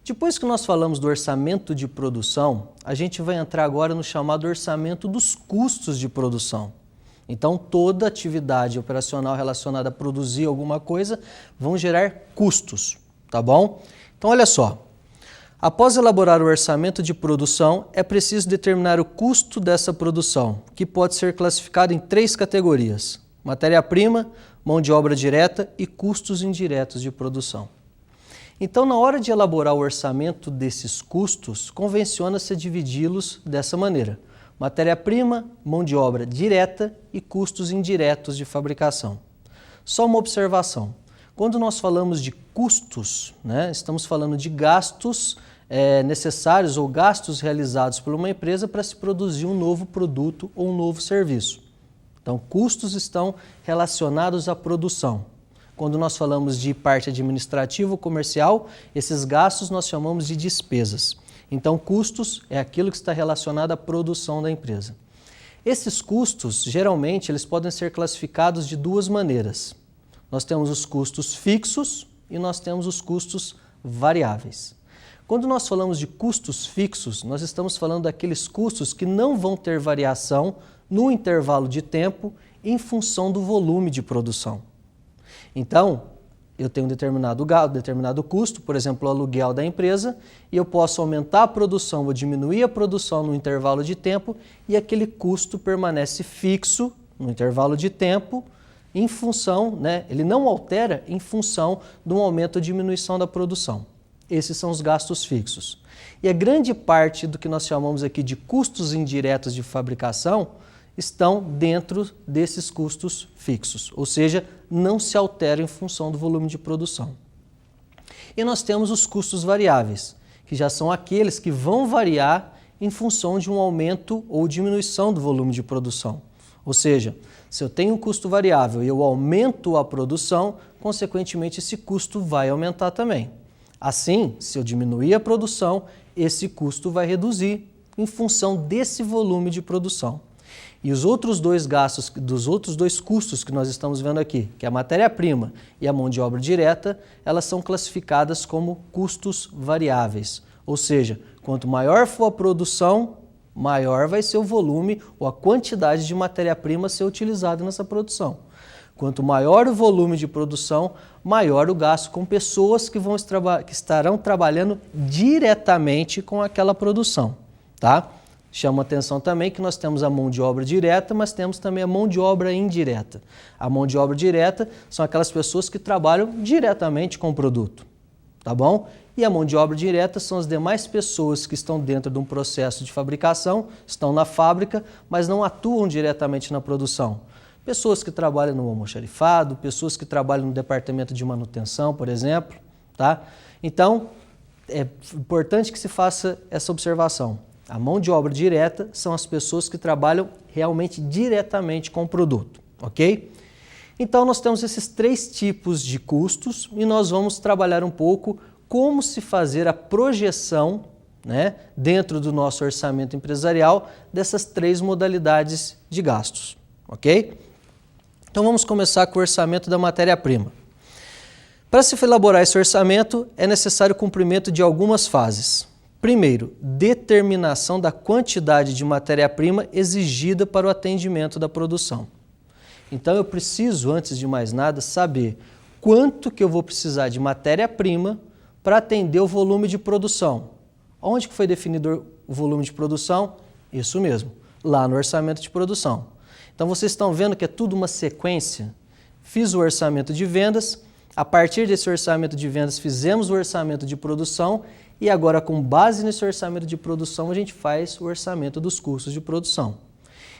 Depois que nós falamos do orçamento de produção, a gente vai entrar agora no chamado orçamento dos custos de produção. Então, toda atividade operacional relacionada a produzir alguma coisa vão gerar custos, tá bom? Então, olha só. Após elaborar o orçamento de produção, é preciso determinar o custo dessa produção, que pode ser classificado em 3 categorias: matéria-prima, mão de obra direta e custos indiretos de produção. Então, na hora de elaborar o orçamento desses custos, convenciona-se dividi-los dessa maneira: matéria-prima, mão de obra direta e custos indiretos de fabricação. Só uma observação: quando nós falamos de custos, estamos falando de gastos necessários ou gastos realizados por uma empresa para se produzir um novo produto ou um novo serviço. Então, custos estão relacionados à produção. Quando nós falamos de parte administrativa ou comercial, esses gastos nós chamamos de despesas. Então, custos é aquilo que está relacionado à produção da empresa. Esses custos, geralmente, eles podem ser classificados de 2 maneiras. Nós temos os custos fixos e nós temos os custos variáveis. Quando nós falamos de custos fixos, nós estamos falando daqueles custos que não vão ter variação no intervalo de tempo em função do volume de produção. Então, eu tenho um determinado custo, por exemplo, o aluguel da empresa, e eu posso aumentar a produção ou diminuir a produção no intervalo de tempo e aquele custo permanece fixo no intervalo de tempo em função, ele não altera em função do aumento ou diminuição da produção. Esses são os gastos fixos. E a grande parte do que nós chamamos aqui de custos indiretos de fabricação estão dentro desses custos fixos, ou seja, não se alteram em função do volume de produção. E nós temos os custos variáveis, que já são aqueles que vão variar em função de um aumento ou diminuição do volume de produção. Ou seja, se eu tenho um custo variável e eu aumento a produção, consequentemente esse custo vai aumentar também. Assim, se eu diminuir a produção, esse custo vai reduzir em função desse volume de produção. E os outros 2 gastos, dos outros 2 custos que nós estamos vendo aqui, que é a matéria-prima e a mão de obra direta, elas são classificadas como custos variáveis. Ou seja, quanto maior for a produção, maior vai ser o volume ou a quantidade de matéria-prima a ser utilizada nessa produção. Quanto maior o volume de produção, maior o gasto com pessoas que estarão trabalhando diretamente com aquela produção, tá? Chama atenção também que nós temos a mão de obra direta, mas temos também a mão de obra indireta. A mão de obra direta são aquelas pessoas que trabalham diretamente com o produto, tá bom? E a mão de obra direta são as demais pessoas que estão dentro de um processo de fabricação, estão na fábrica, mas não atuam diretamente na produção. Pessoas que trabalham no almoxarifado, pessoas que trabalham no departamento de manutenção, por exemplo, tá? Então, é importante que se faça essa observação. A mão de obra direta são as pessoas que trabalham realmente diretamente com o produto, ok? Então, nós temos esses 3 tipos de custos e nós vamos trabalhar um pouco como se fazer a projeção, dentro do nosso orçamento empresarial, dessas 3 modalidades de gastos, ok? Então, vamos começar com o orçamento da matéria-prima. Para se elaborar esse orçamento, é necessário o cumprimento de algumas fases. Primeiro, determinação da quantidade de matéria-prima exigida para o atendimento da produção. Então, eu preciso, antes de mais nada, saber quanto que eu vou precisar de matéria-prima para atender o volume de produção. Onde que foi definido o volume de produção? Isso mesmo, lá no orçamento de produção. Então, vocês estão vendo que é tudo uma sequência. Fiz o orçamento de vendas, a partir desse orçamento de vendas fizemos o orçamento de produção e agora, com base nesse orçamento de produção, a gente faz o orçamento dos custos de produção.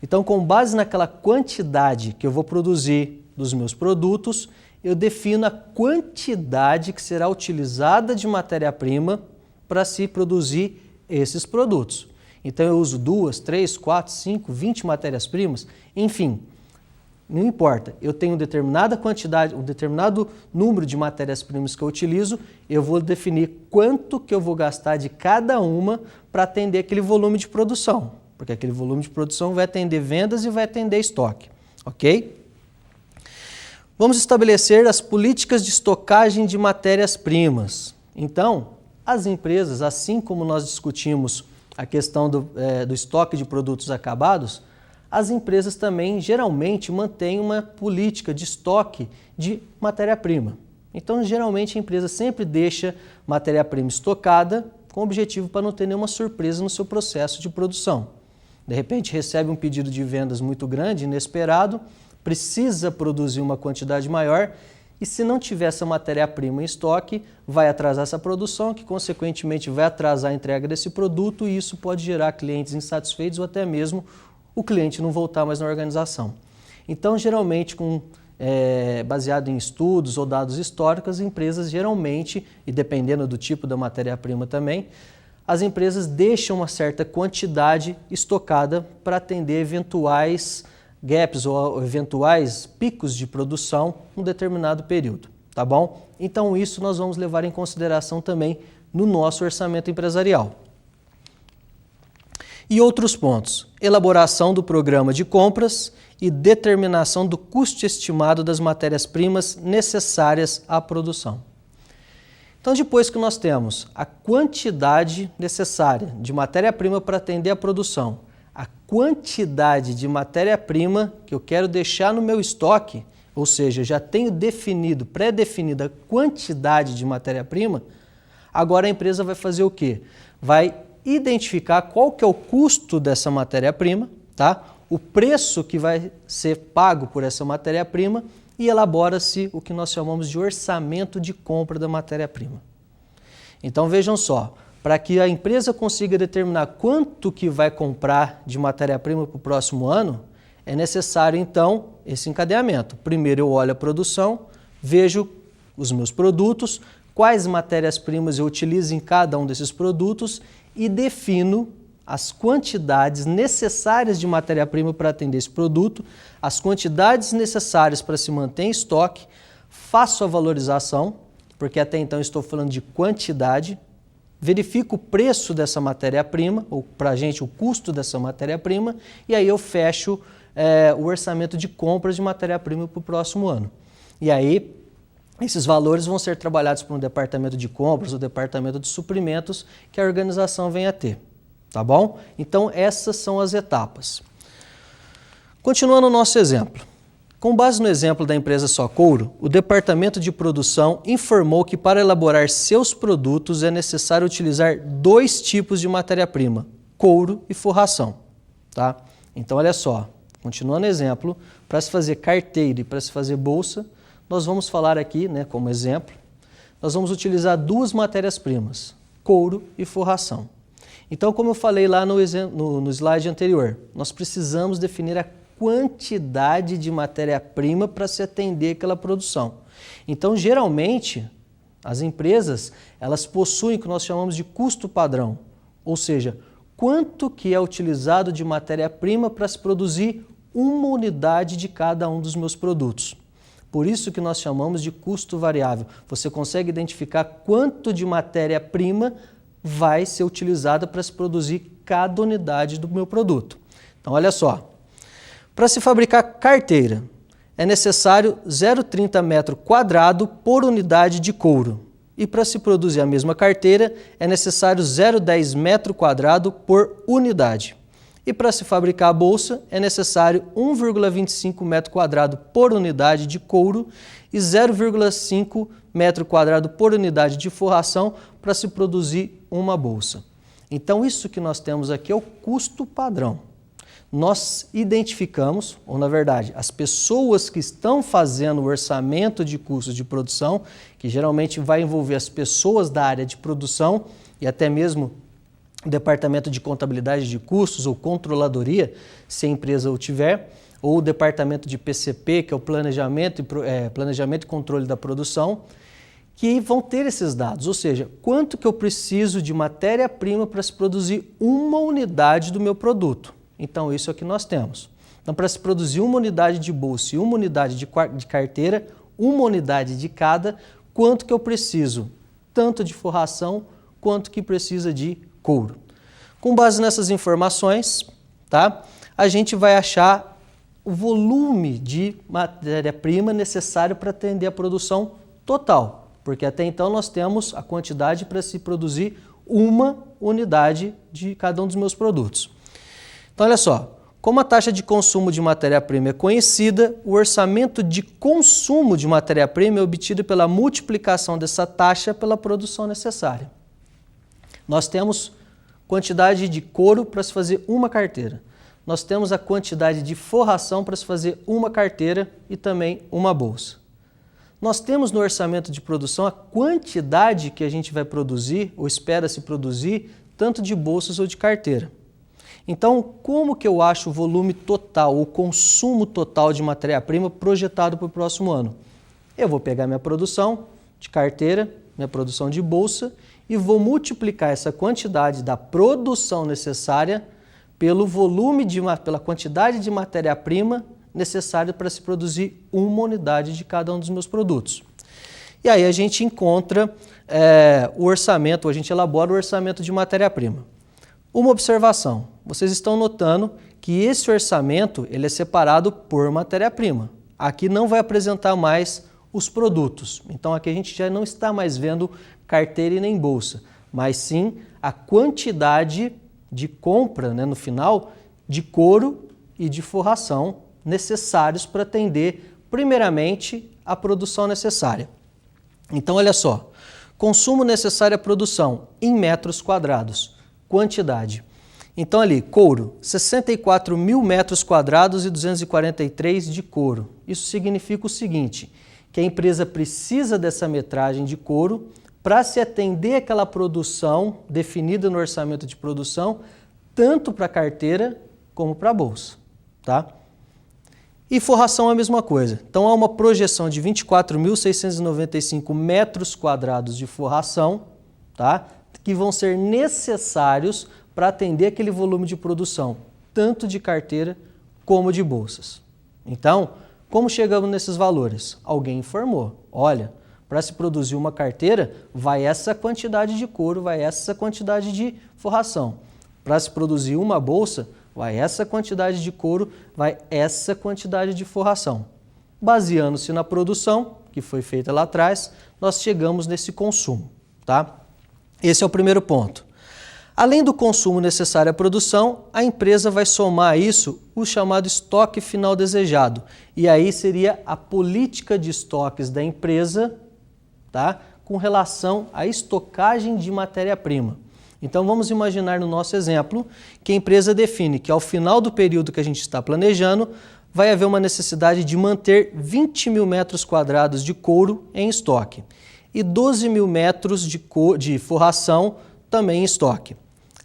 Então, com base naquela quantidade que eu vou produzir dos meus produtos, eu defino a quantidade que será utilizada de matéria-prima para se produzir esses produtos. Então, eu uso 2, 3, 4, 5, 20 matérias-primas, enfim, não importa. Eu tenho determinada quantidade, um determinado número de matérias-primas que eu utilizo, eu vou definir quanto que eu vou gastar de cada uma para atender aquele volume de produção, porque aquele volume de produção vai atender vendas e vai atender estoque, ok? Vamos estabelecer as políticas de estocagem de matérias-primas. Então, as empresas, assim como nós discutimos a questão do estoque de produtos acabados, as empresas também geralmente mantêm uma política de estoque de matéria-prima. Então, geralmente, a empresa sempre deixa matéria-prima estocada com o objetivo para não ter nenhuma surpresa no seu processo de produção. De repente, recebe um pedido de vendas muito grande, inesperado, precisa produzir uma quantidade maior e, se não tiver essa matéria-prima em estoque, vai atrasar essa produção, que, consequentemente, vai atrasar a entrega desse produto e isso pode gerar clientes insatisfeitos ou até mesmo o cliente não voltar mais na organização. Então, geralmente, baseado em estudos ou dados históricos, as empresas geralmente, e dependendo do tipo da matéria-prima também, as empresas deixam uma certa quantidade estocada para atender eventuais gaps ou eventuais picos de produção num determinado período, tá bom? Então isso nós vamos levar em consideração também no nosso orçamento empresarial. E outros pontos: elaboração do programa de compras e determinação do custo estimado das matérias-primas necessárias à produção. Então, depois que nós temos a quantidade necessária de matéria-prima para atender a produção, a quantidade de matéria-prima que eu quero deixar no meu estoque, ou seja, já tenho pré-definida a quantidade de matéria-prima, agora a empresa vai fazer o quê? Vai identificar qual que é o custo dessa matéria-prima, tá? O preço que vai ser pago por essa matéria-prima e elabora-se o que nós chamamos de orçamento de compra da matéria-prima. Então vejam só, para que a empresa consiga determinar quanto que vai comprar de matéria-prima para o próximo ano, é necessário então esse encadeamento. Primeiro eu olho a produção, vejo os meus produtos, quais matérias-primas eu utilizo em cada um desses produtos e defino as quantidades necessárias de matéria-prima para atender esse produto, as quantidades necessárias para se manter em estoque, faço a valorização, porque até então estou falando de quantidade, verifico o preço dessa matéria-prima, ou para a gente o custo dessa matéria-prima, e aí eu fecho o orçamento de compras de matéria-prima para o próximo ano. E aí esses valores vão ser trabalhados por um departamento de compras, ou departamento de suprimentos que a organização venha a ter. Tá bom? Então, essas são as etapas. Continuando o nosso exemplo. Com base no exemplo da empresa Só Couro, o departamento de produção informou que para elaborar seus produtos é necessário utilizar 2 tipos de matéria-prima, couro e forração. Tá? Então, olha só, continuando o exemplo, para se fazer carteira e para se fazer bolsa, nós vamos falar aqui, como exemplo, nós vamos utilizar 2 matérias-primas, couro e forração. Então, como eu falei lá no slide anterior, nós precisamos definir a quantidade de matéria-prima para se atender aquela produção. Então, geralmente, as empresas, elas possuem o que nós chamamos de custo padrão, ou seja, quanto que é utilizado de matéria-prima para se produzir uma unidade de cada um dos meus produtos. Por isso que nós chamamos de custo variável. Você consegue identificar quanto de matéria-prima vai ser utilizada para se produzir cada unidade do meu produto. Então, olha só, para se fabricar carteira, é necessário 0,30 metro quadrado por unidade de couro. E para se produzir a mesma carteira, é necessário 0,10 metro quadrado por unidade. E para se fabricar a bolsa, é necessário 1,25 metro quadrado por unidade de couro e 0,5 metro quadrado por unidade de forração para se produzir uma bolsa. Então, isso que nós temos aqui é o custo padrão. Nós identificamos, ou na verdade, as pessoas que estão fazendo o orçamento de custos de produção, que geralmente vai envolver as pessoas da área de produção e até mesmo o departamento de contabilidade de custos ou controladoria, se a empresa o tiver, ou o departamento de PCP, que é o planejamento e controle da produção, que vão ter esses dados, ou seja, quanto que eu preciso de matéria-prima para se produzir uma unidade do meu produto. Então, isso é o que nós temos. Então, para se produzir uma unidade de bolsa e uma unidade de carteira, uma unidade de cada, quanto que eu preciso, tanto de forração quanto que precisa de couro. Com base nessas informações, tá, a gente vai achar o volume de matéria-prima necessário para atender a produção total. porque até então nós temos a quantidade para se produzir uma unidade de cada um dos meus produtos. Então, olha só, como a taxa de consumo de matéria-prima é conhecida, o orçamento de consumo de matéria-prima é obtido pela multiplicação dessa taxa pela produção necessária. Nós temos quantidade de couro para se fazer uma carteira. Nós temos a quantidade de forração para se fazer uma carteira e também uma bolsa. Nós temos no orçamento de produção a quantidade que a gente vai produzir ou espera-se produzir, tanto de bolsas ou de carteira. Então, como que eu acho o volume total, o consumo total de matéria-prima projetado para o próximo ano? Eu vou pegar minha produção de carteira, minha produção de bolsa e vou multiplicar essa quantidade da produção necessária pelo volume pela quantidade de matéria-prima necessária para se produzir uma unidade de cada um dos meus produtos. E aí a gente encontra o orçamento, a gente elabora o orçamento de matéria-prima. Uma observação, vocês estão notando que esse orçamento ele é separado por matéria-prima. Aqui não vai apresentar mais os produtos, então aqui a gente já não está mais vendo carteira e nem bolsa, mas sim a quantidade de compra, no final, de couro e de forração necessários para atender, primeiramente, a produção necessária. Então, olha só, consumo necessário à produção em metros quadrados, quantidade. Então, ali, couro, 64 mil metros quadrados e 243 de couro. Isso significa o seguinte, que a empresa precisa dessa metragem de couro para se atender àquela produção definida no orçamento de produção, tanto para a carteira como para a bolsa, tá? E forração é a mesma coisa. Então, há uma projeção de 24.695 metros quadrados de forração, tá? Que vão ser necessários para atender aquele volume de produção, tanto de carteira como de bolsas. Então, como chegamos nesses valores? Alguém informou, olha, para se produzir uma carteira, vai essa quantidade de couro, vai essa quantidade de forração. Para se produzir uma bolsa, vai essa quantidade de couro, vai essa quantidade de forração. Baseando-se na produção, que foi feita lá atrás, nós chegamos nesse consumo, tá? Esse é o primeiro ponto. Além do consumo necessário à produção, a empresa vai somar a isso o chamado estoque final desejado. E aí seria a política de estoques da empresa, tá? Com relação à estocagem de matéria-prima. Então vamos imaginar no nosso exemplo que a empresa define que ao final do período que a gente está planejando, vai haver uma necessidade de manter 20 mil metros quadrados de couro em estoque e 12 mil metros de forração também em estoque.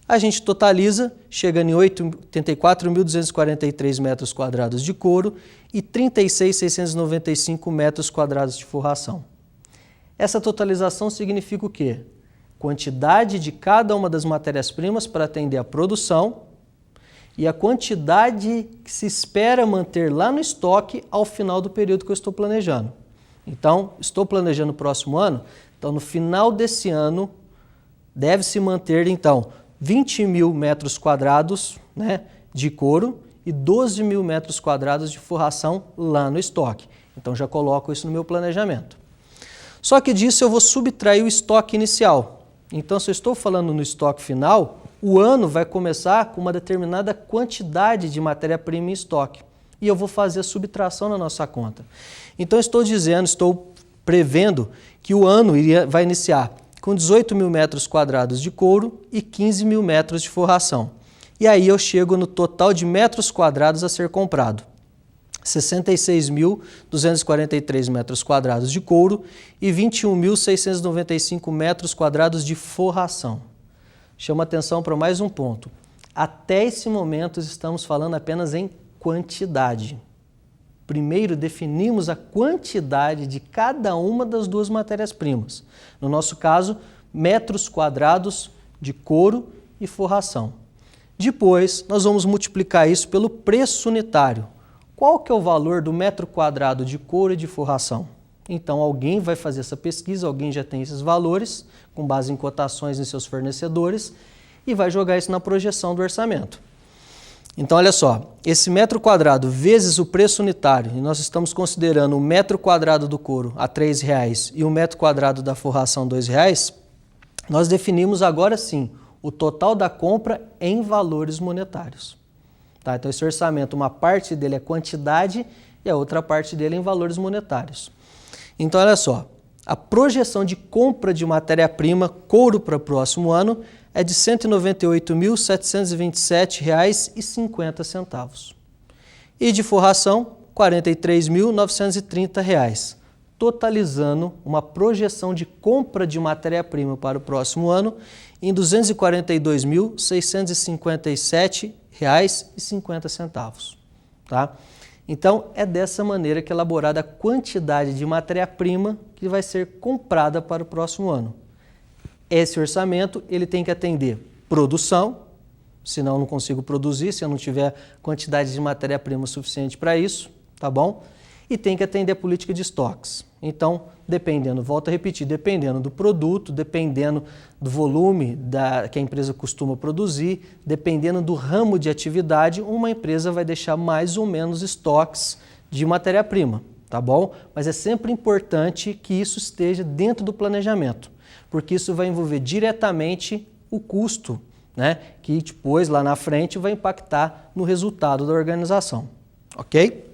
A gente totaliza, chegando em 84.243 metros quadrados de couro e 36.695 metros quadrados de forração. Essa totalização significa o quê? Quantidade de cada uma das matérias-primas para atender a produção e a quantidade que se espera manter lá no estoque ao final do período que eu estou planejando. Então, estou planejando o próximo ano, então no final desse ano deve-se manter, então, 20 mil metros quadrados, de couro e 12 mil metros quadrados de forração lá no estoque. Então, já coloco isso no meu planejamento. Só que disso eu vou subtrair o estoque inicial. Então, se eu estou falando no estoque final, o ano vai começar com uma determinada quantidade de matéria-prima em estoque. E eu vou fazer a subtração na nossa conta. Então, estou prevendo que o ano vai iniciar com 18 mil metros quadrados de couro e 15 mil metros de forração. E aí eu chego no total de metros quadrados a ser comprado. 66.243 metros quadrados de couro e 21.695 metros quadrados de forração. Chama atenção para mais um ponto. Até esse momento estamos falando apenas em quantidade. Primeiro definimos a quantidade de cada uma das duas matérias-primas. No nosso caso, metros quadrados de couro e forração. Depois, nós vamos multiplicar isso pelo preço unitário. Qual que é o valor do metro quadrado de couro e de forração? Então, alguém vai fazer essa pesquisa, alguém já tem esses valores, com base em cotações em seus fornecedores, e vai jogar isso na projeção do orçamento. Então, olha só, esse metro quadrado vezes o preço unitário, e nós estamos considerando o metro quadrado do couro a R$ 3,00 e o metro quadrado da forração R$ 2,00, nós definimos agora sim o total da compra em valores monetários. Tá? Então, esse orçamento, uma parte dele é quantidade e a outra parte dele é em valores monetários. Então, olha só, a projeção de compra de matéria-prima couro para o próximo ano é de R$ 198.727,50. E de forração, R$ 43.930, totalizando uma projeção de compra de matéria-prima para o próximo ano em R$ 242.657,50. Tá? Então, é dessa maneira que é elaborada a quantidade de matéria-prima que vai ser comprada para o próximo ano. Esse orçamento ele tem que atender produção, senão eu não consigo produzir, se eu não tiver quantidade de matéria-prima suficiente para isso, tá bom? E tem que atender a política de estoques. Então, dependendo, volto a repetir, dependendo do produto, dependendo do volume que a empresa costuma produzir, dependendo do ramo de atividade, uma empresa vai deixar mais ou menos estoques de matéria-prima, tá bom? Mas é sempre importante que isso esteja dentro do planejamento, porque isso vai envolver diretamente o custo, né? Que depois, lá na frente, vai impactar no resultado da organização, ok?